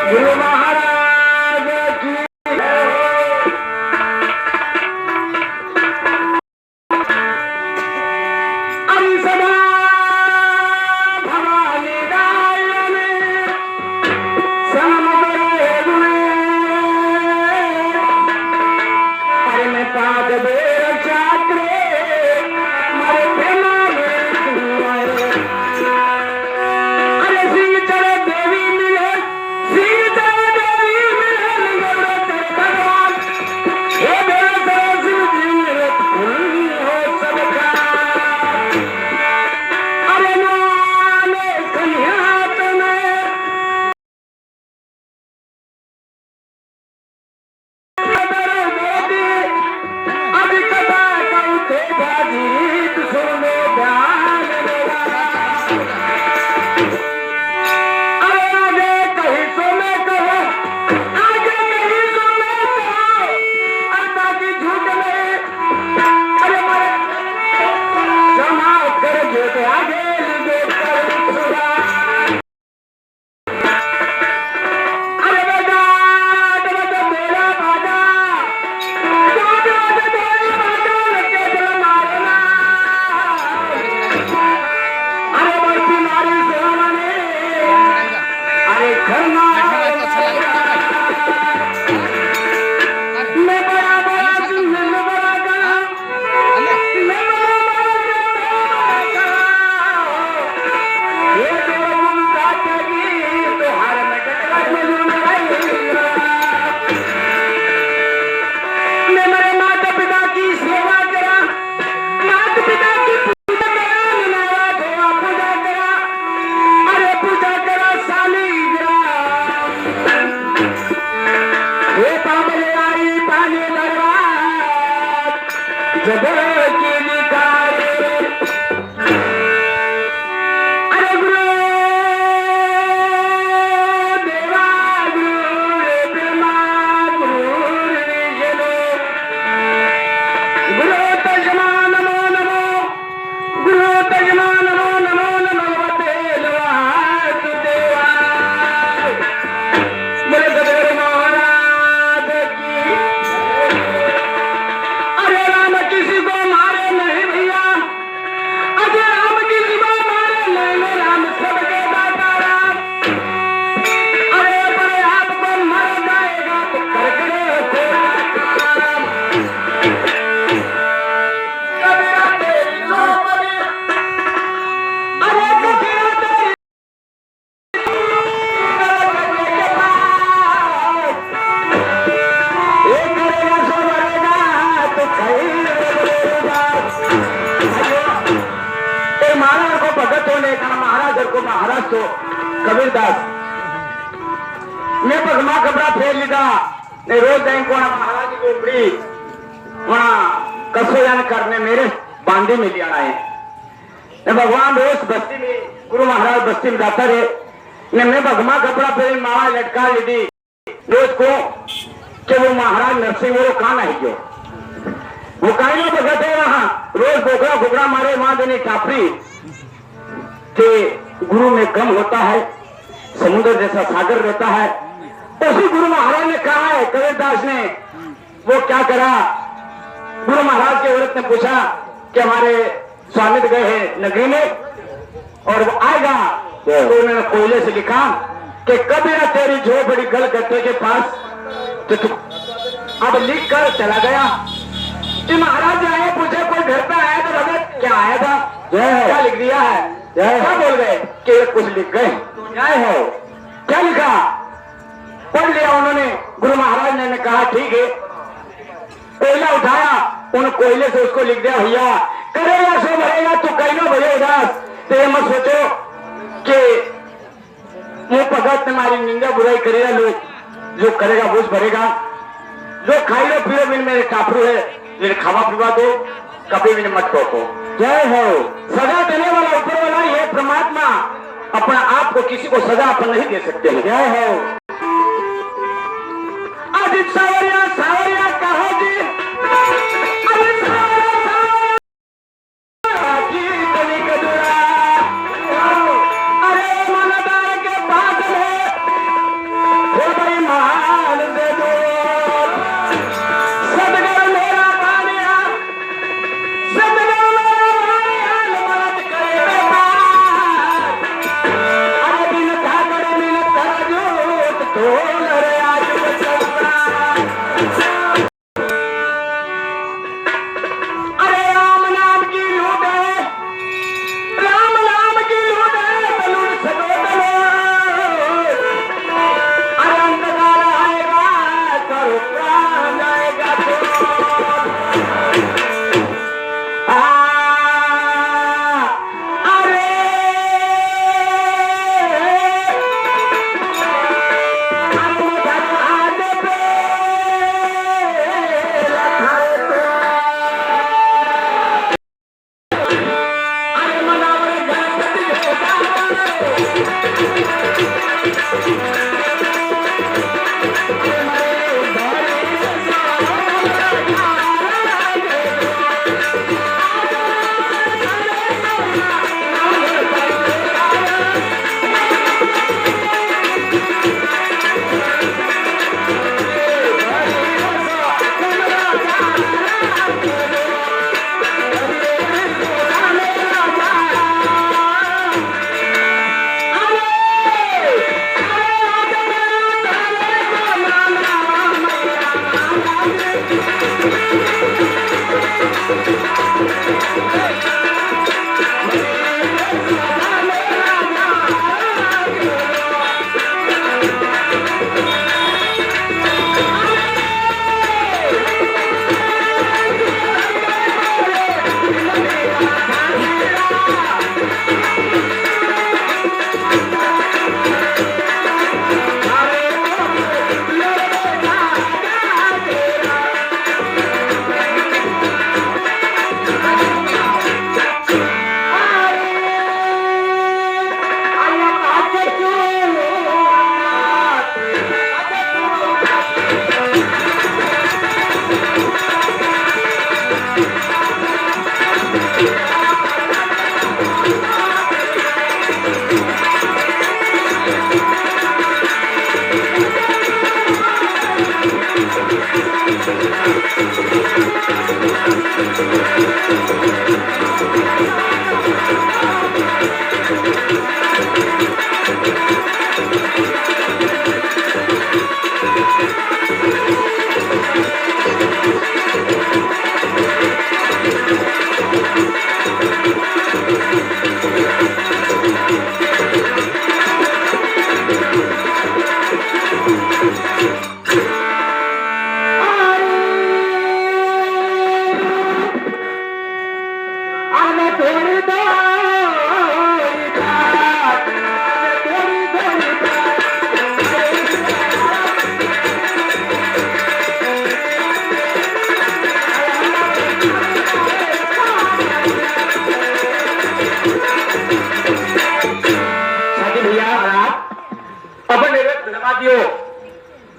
गुरु महाराज की अंसदा भवानी रायन समरे गुणे अरे मैं पाद बेर छात्रे मारे प्रेमा अरे सिंह चले देवी मिले सिंह चले देवी मिले भगवान हे मेरे सरस्वती जी मेरे फूल हो सबका अरे नाने कन्या तुम्हें अभी कथा कहते गीत सुनो ध्यान मेरा अरे आगे कहीं सो मैं कहो आगे कहीं सो मैं कहो अरे ताकि झूठ में अरे मरे जमा कर जो आगे ले कर सुरा अरे बेटा मेरा बाजा अरे बस्ती मारी सोमने अरे खरना मैं बड़ा बड़ा मैं बड़ा का मैं बड़ा का ये जो मुंडा चली तो हर में कटला में मैं मेरे माता पिता की सेवा करा माता पिता की पूजा करा नया देवा पूजा करा अरे पूजा करा सालीग्राम हे पामले आई पानी दरबार जगह की निकारे अरे गुरु देवा गुरु ब्रह्मा गुरु विष्णु गुरु तस्मा नमो नमो गुरु तस्मा नमो नमो नमोते वासुदेवा मेरे गदर महाराज की अरे राम किसी को मारे नहीं भैया अरे राम किसी को मारे नहीं राम सबके दाता राम अरे अपने आप को मर जाएगा तो करके तेरा काम कबीरा तेरी नौकरी अरे कबीरा तेरी करने के बाद ये करेगा सो मरेगा तो कहीं मरेगा ये महाराज को भगत होने का महाराज को महाराज तो कबीरदास मैं भगमा कपड़ा फेर लीधा ने रोज जाए को महाराज की उपड़ी वहां कसो जान करने मेरे बांधे में लिया है ने भगवान रोज बस्ती में गुरु महाराज बस्ती में जाता रहे ने मैं भगमा कपड़ा फेर मावा लटका ली रोज को कि वो महाराज नरसिंह वो कहाँ नहीं गयो वो कहीं ना भगत है वहां रोज बोकरा घुगरा मारे वहां देने टापरी के गुरु में कम होता है समुद्र जैसा सागर रहता है उसी गुरु महाराज ने कहा है कबीरदास ने वो क्या करा गुरु महाराज के औरत ने पूछा कि हमारे स्वामी गए हैं नगरी में और वो आएगा तो उन्होंने कोयले से लिखा कि कबीरा तेरी झोपड़ी गल गट्टे के पास तो तू अब लिख कर चला गया कि महाराज आए पूछे कोई घर पे आया तो भगत क्या आया था क्या लिख दिया है क्या बोल गए कि कुछ लिख गए जय हो क्या लिखा पढ़ लिया उन्होंने गुरु महाराज ने कहा ठीक है कोयला उठाया उन कोयले से उसको लिख दिया भैया करेगा सो भरेगा तू कहीं ना भैया उदास तो ये मत सोचो कि मुंह भगत ने मारी निंदा बुराई करेगा लोग जो करेगा बुझ भरेगा जो खाई लो पियो बिन मेरे टापरू है मेरे खावा पीवा दो कभी भी मत टोको जय हो सजा देने वाला ऊपर वाला ये परमात्मा अपना आप को किसी को सजा अपन नहीं दे सकते हैं जय हो आदित्य सावरिया सावरिया कहो जी अरे मनदार के पास है तोल रे आज बचवला अरे राम नाम की लूट है राम नाम की लूट है बलून सदोदलो अरे अंधकार आएगा करो प्राण जाएगा तो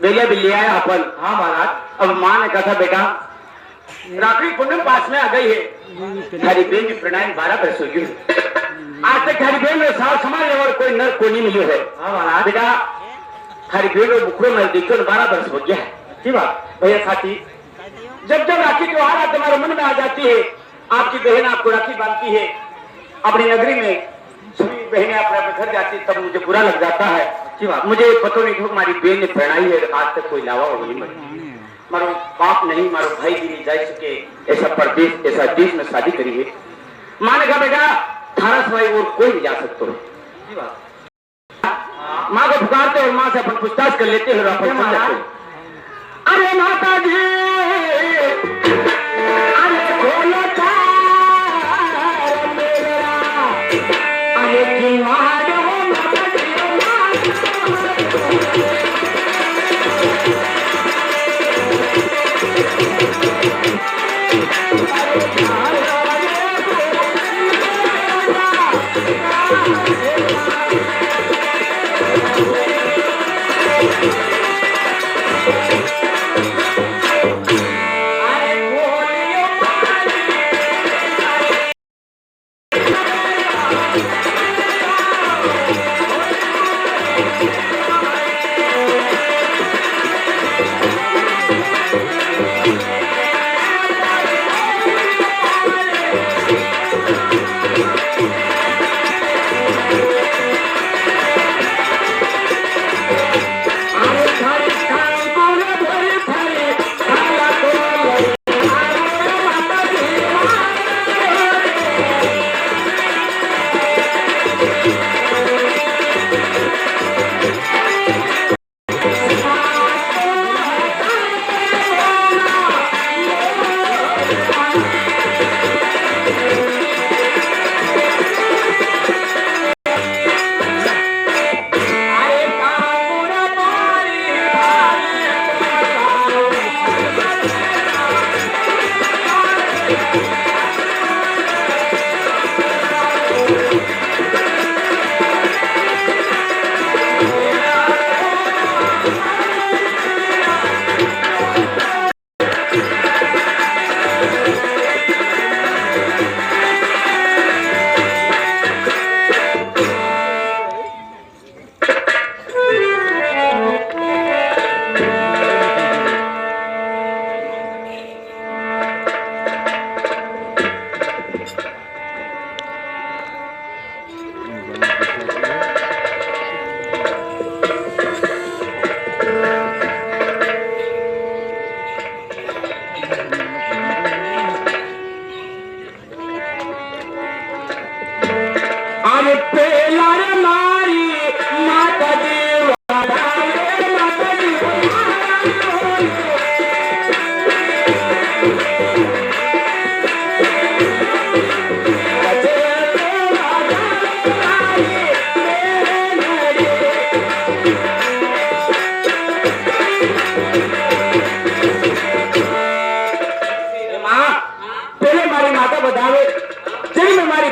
बेले बिल्ली आया अपन हाँ महाराज अब माँ ने कहा था बेटा रात्रि पूर्णिमा पास में आ गई है हरी बेन की प्रणाम 12 वर्ष हो गई आज तक हरी बेन में साल समाज और कोई नर को नहीं मिलो है हाँ महाराज बेटा हरी बेन और बुखरों में देखो 12 वर्ष हो गया है ठीक बात भैया साथी जब जब राखी त्योहार आप तुम्हारे मन में आ जाती है आपकी बहन आपको राखी बांधती है अपनी नगरी में सभी बहनें अपने अपने घर जाती तब मुझे बुरा लग जाता है मुझे पता नहीं हमारी बहन ने प्रणाई है आज तक कोई लावा नहीं मरी मारो बाप नहीं मारो भाई भी नहीं जा सके ऐसा प्रदेश ऐसा देश में शादी करी है माँ ने कहा बेटा 18 भाई और कोई नहीं जा सकते माँ को पुकारते और माँ से अपन पूछताछ कर लेते हैं अरे माता जी अरे खोलो अरे की माँ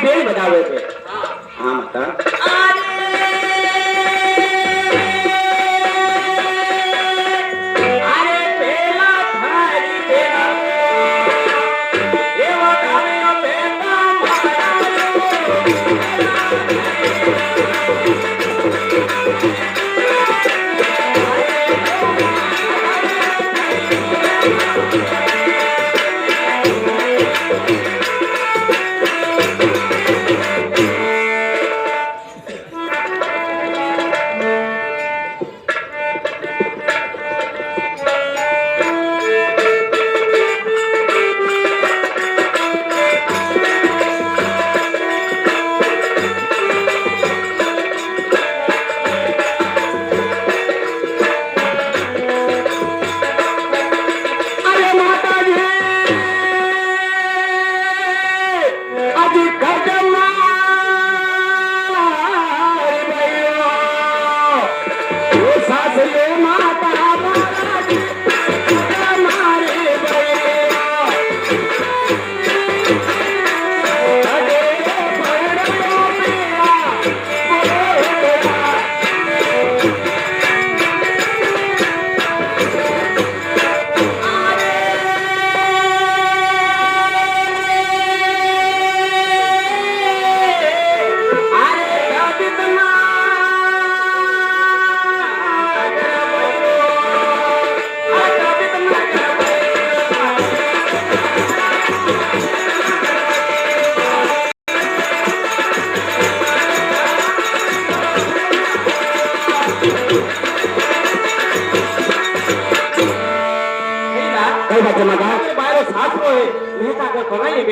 बेल बजावे थे। हाँ माता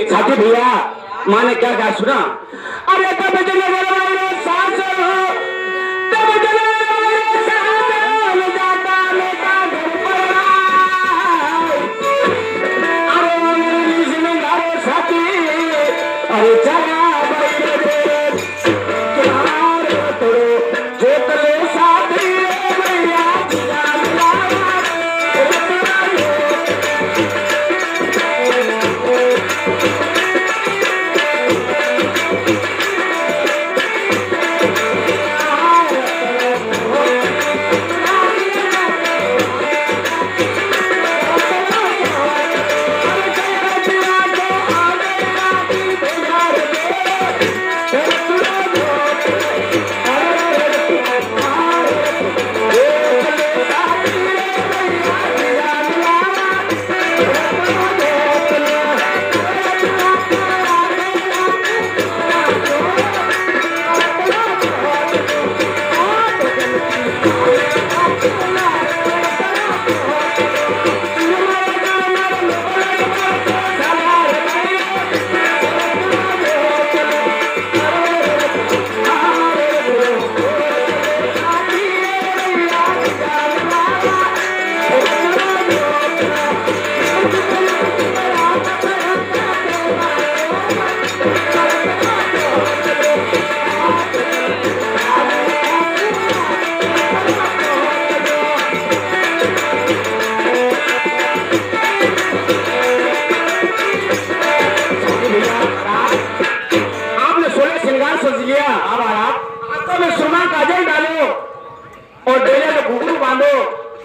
साथी भैया माने क्या कहा सुना अरे तब चले सांस तब चले जाता लेता घर पर अरे साथी अरे चला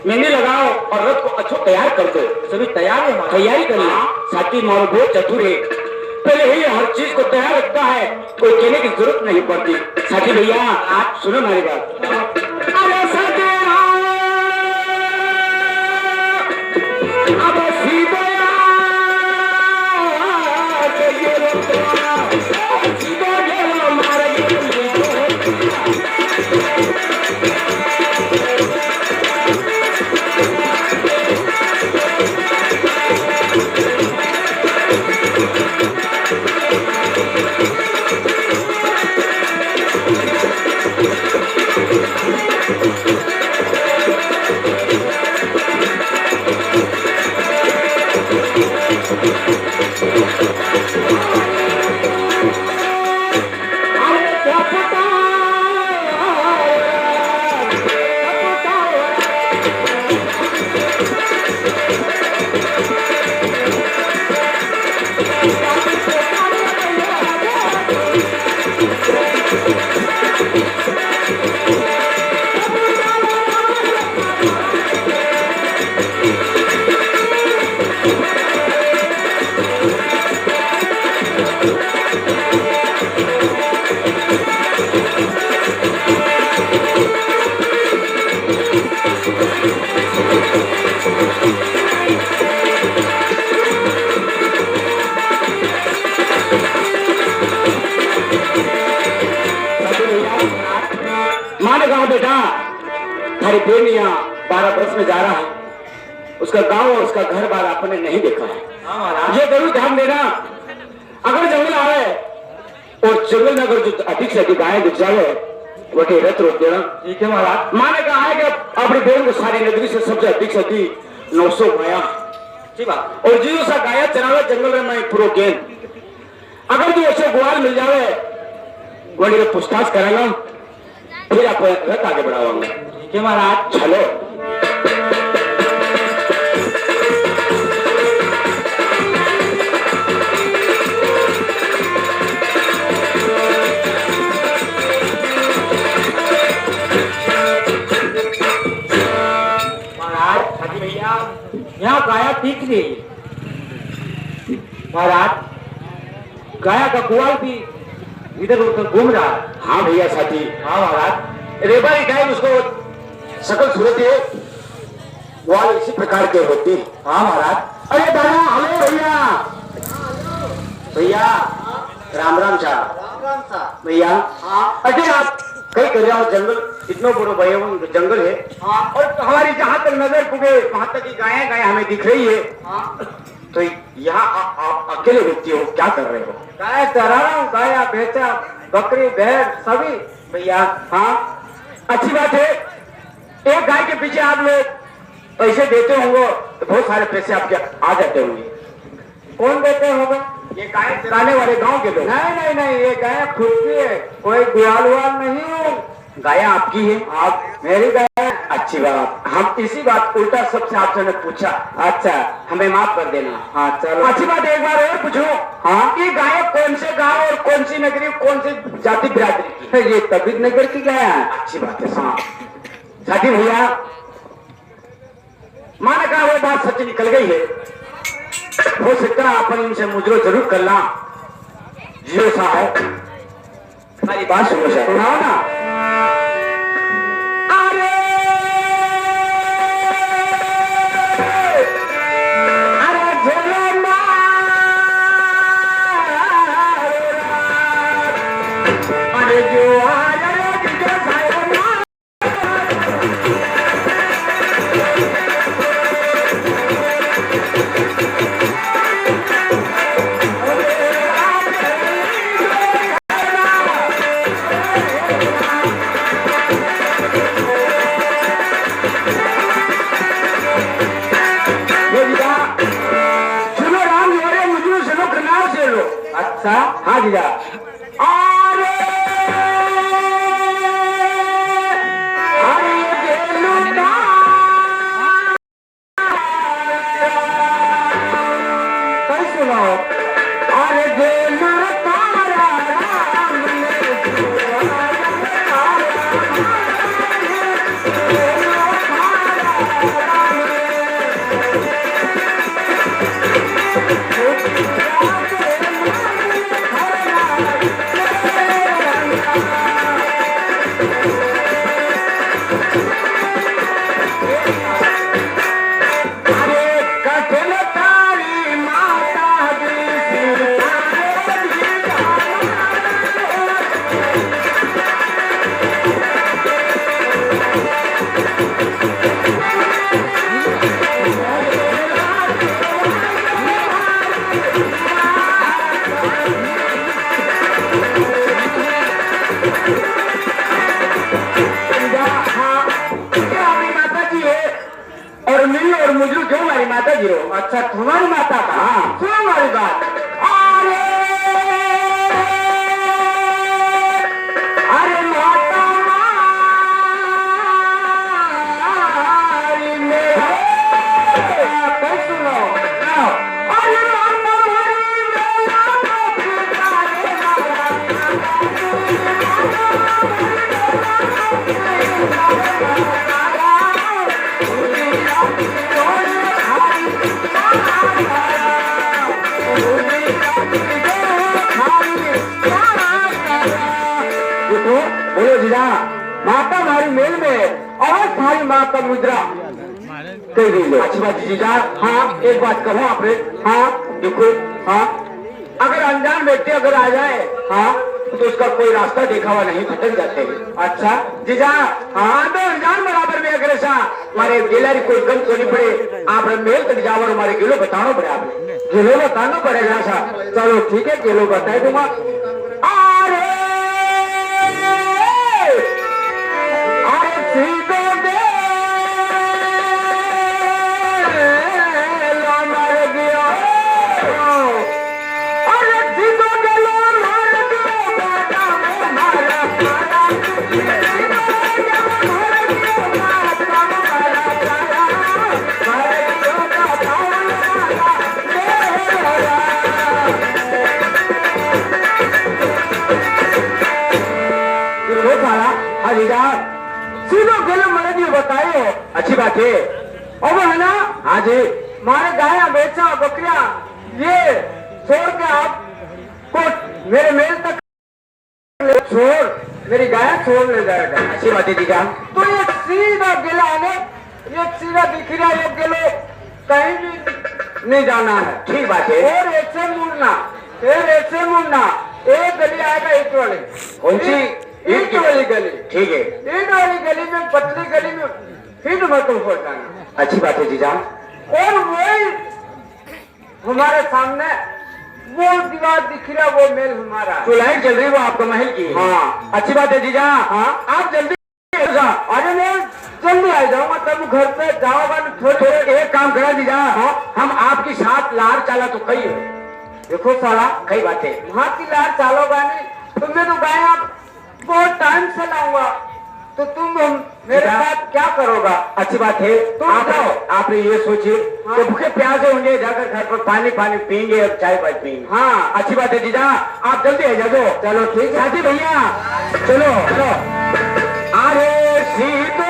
मेहंदी लगाओ और रथ को अच्छो तैयार कर दो। सभी तैयार है, तैयारी कर लो। साथी मारो बहुत चतुर है, पहले ही हर चीज को तैयार रखता है, कोई कहने की जरूरत नहीं पड़ती। साथी भैया आप सुनो मेरी बात। अरे साथी अब सीधे माने कहा बेटा थारी बहन यहाँ 12 वर्ष में जा रहा है, उसका गांव और उसका घर बार आपने नहीं देखा है। ये जरूर ध्यान देना, अगर जंगल आए और जंगल में अगर जो अधिक से अधिक गायें दिख जाए वही रथ रोक देना। ठीक है महाराज। माने कहा है कि अपनी बहन को सारी नगरी से सबसे अधिक 900 गाया, ठीक है, और जो सा गाया चरावे जंगल में पूरा गेंद, अगर जो ऐसे ग्वाल मिल जावे वही पूछताछ करेगा, फिर आप रथ आगे बढ़ाओगे। ठीक है महाराज। चलो यहाँ गाया ठीक नहीं महाराज, गाया का कुआल भी इधर उधर घूम रहा है। हाँ भैया साथी। हाँ महाराज। रेबारी गाय उसको सकल सूरत है ग्वाल इसी प्रकार के होते हैं। हाँ महाराज। अरे दादा हेलो भैया, भैया राम राम साहब। भैया अजय आप कहीं कर रहे हो, जंगल इतना बड़ा भयंकर जंगल है। हाँ। और हमारी जहाँ तक नजर पुगे वहां तक की गायें गायें हमें दिख रही है। हाँ। तो यहाँ आप अकेले व्यक्ति हो, क्या कर रहे हो? गाय चरा रहा हूँ, गाया बेचा बकरी भेड़ सभी। भैया हाँ अच्छी बात है, एक गाय के पीछे आप लोग पैसे देते होंगे तो बहुत सारे पैसे आपके आ जाते होंगे। कौन देते होगा? ये गाय चराने वाले गांव के लोग। नहीं नहीं नहीं, ये गाय खुद की है, कोई ग्वाल वाल नहीं हूँ। गाय आपकी है? आप मेरी गाय। अच्छी बात, हम इसी बात उल्टा सबसे आपसे ने पूछा। अच्छा हमें माफ कर देना। हाँ चलो। अच्छी बात, एक बार और पूछो। हाँ ये गाय कौन से गांव और कौन सी नगरी कौन सी जाति बिरादरी की है? ये तभी नगर की गाय है। अच्छी बात है। हाँ साथी भैया माना कहा वो बात सच्ची निकल गई है, हो सकता है अपन इनसे मुजरो जरूर करना। जियो साहब हमारी बात सुनो साहब, सुनाओ ना। अच्छा हाँ जीजा। सुनाओ। अरे और मुझे क्यों हमारी माता जी हो? अच्छा तुम्हारी माता का? हाँ सुनो हमारी बात। अरे माता मारी मेरा सुनो। अरे माता मारी तुम्हारी मेल में और तुम्हारी माँ का मुद्रा कह दीजिए। अच्छी बात जीजा। हाँ एक बात कहो आपने। हाँ देखो। हाँ अगर अनजान व्यक्ति अगर आ जाए हाँ तो उसका कोई रास्ता देखा हुआ नहीं, भटक जाते हैं। अच्छा जीजा। हाँ तो अनजान बराबर में अगर ऐसा हमारे गिलर कोई गम तो नहीं पड़े, आप मेल तक जाओ और हमारे गिलो बताना पड़े। आपने गिलो बताना पड़ेगा ऐसा। चलो ठीक है गिलो बता दूंगा। अरे सीधो दे मर गया। अरे सीधो दे मर गया। सीधो गले मैंने भी बताए। अच्छी बात है। और है ना। हाँ जी मारे गाया बेचा बकरिया ये छोड़ के आप को मेरे मेल तक छोड़ मेरी गाय छोड़ ले जाएगा। अच्छी बात है जीजा। तो ये सीधा गिला है ना, ये सीधा दिख रहा है, ये गिलो कहीं भी नहीं जाना है। ठीक बात है। और ऐसे मुड़ना फिर ऐसे मुड़ना, एक गली आएगा ईट वाली। कौन सी? ईट वाली गली। ठीक है। ईट वाली गली में पतली गली में फिर मतलब हो जाना। अच्छी बात है जीजा। और वही हमारे सामने वो दीवार दिख रहा, वो महल हमारा। तो लाइट चल रही वो आपका महल की। हाँ अच्छी बात है जीजा। हाँ आप जल्दी। अरे मैं जल्दी आ जाऊंगा, तब घर पे जाओगा। थोड़े एक काम करा जीजा। हाँ हम आपकी साथ लार चाला तो कही हो। देखो साला कई बातें वहाँ की लार चालोगा नहीं तो मैं तो गाय आप बहुत टाइम से लाऊंगा, तो तुम मेरे साथ क्या करोगा? अच्छी बात है। तो आप ये सोचिए कि भूखे प्यासे होंगे, जाकर घर पर पानी पियेंगे और चाय पानी पियेंगे। हाँ अच्छी बात है जीजा, आप जल्दी आ जाओ। चलो ठीक है भैया, चलो चलो। अरे सीत